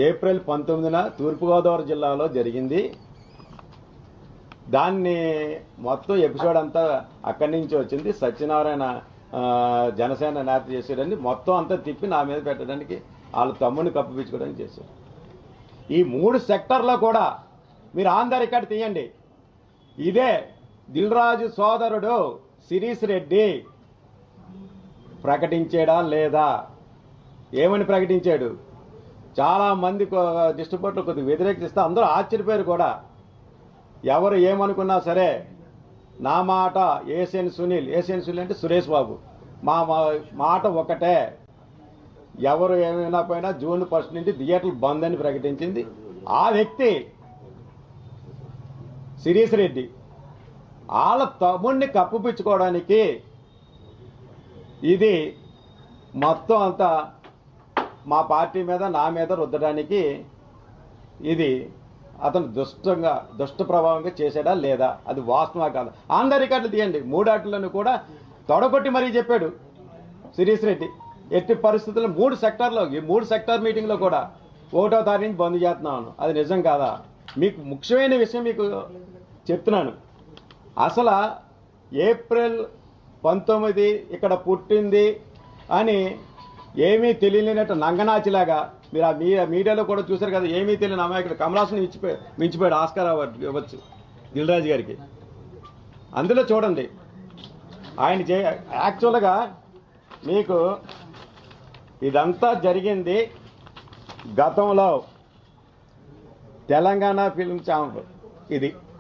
April 19న తూర్పుగోదావరి జిల్లాలో జరిగింది. దాన్ని మొత్తం ఎపిసోడ్ అంతా అక్కడి నుంచి వచ్చింది. సత్యనారాయణ జనసేన నేత చేశాడని మొత్తం అంతా తిప్పి నా మీద పెట్టడానికి వాళ్ళ తమ్ముడిని కప్పిపించుకోవడానికి చేశారు. ఈ 3 సెక్టర్లో కూడా మీరు ఆన్ ద రికార్డ్ తీయండి. ఇదే దిల్ రాజు సోదరుడు శిరీష్ రెడ్డి ప్రకటించాడా లేదా? ఏమని ప్రకటించాడు? చాలా మంది డిస్ట్రిబ్యూటర్లు కొద్దిగా వ్యతిరేకిస్తే అందరూ ఆశ్చర్యపోయారు కూడా. ఎవరు ఏమనుకున్నా సరే నా మాట ఏసియన్ సునీల్ అంటే సురేష్ బాబు మా మాట ఒకటే. ఎవరు ఏమైనా పోయినా జూన్ 1 నుంచి థియేటర్లు బంద్ అని ప్రకటించింది ఆ వ్యక్తి శిరీష్ రెడ్డి. వాళ్ళ తమ్ముడిని కప్పిపుచ్చుకోవడానికి ఇది మొత్తం అంతా మా పార్టీ మీద నా మీద రుద్దడానికి ఇది అతను దుష్ట ప్రభావంగా చేశాడా లేదా? అది వాస్తవా కాదా? ఆన్ ద రికార్డులు తీయండి. 3 ఆటలను కూడా తొడగొట్టి మరీ చెప్పాడు శిరీష్ రెడ్డి. ఎట్టి పరిస్థితుల్లో 3 సెక్టార్లో ఈ 3 సెక్టార్ మీటింగ్లో కూడా 1వ తారీఖు నుంచి బంద్ చేస్తున్నాను. అది నిజం కాదా? మీకు ముఖ్యమైన విషయం మీకు చెప్తున్నాను. అసలు ఏప్రిల్ 19 ఇక్కడ పుట్టింది అని ఏమీ తెలియలేనట్టు నంగనాచిలాగా మీరు ఆ మీడియాలో కూడా చూశారు కదా. ఏమీ తెలియని అమాయకుడు కమలాసన్ మించిపోయాడు ఆస్కార్ అవార్డు ఇవ్వచ్చు దిల్ రాజు గారికి. అందులో చూడండి ఆయన యాక్చువల్గా మీకు ఇదంతా జరిగింది గతంలో తెలంగాణ ఫిల్మ్ ఛాంబర్ ఇది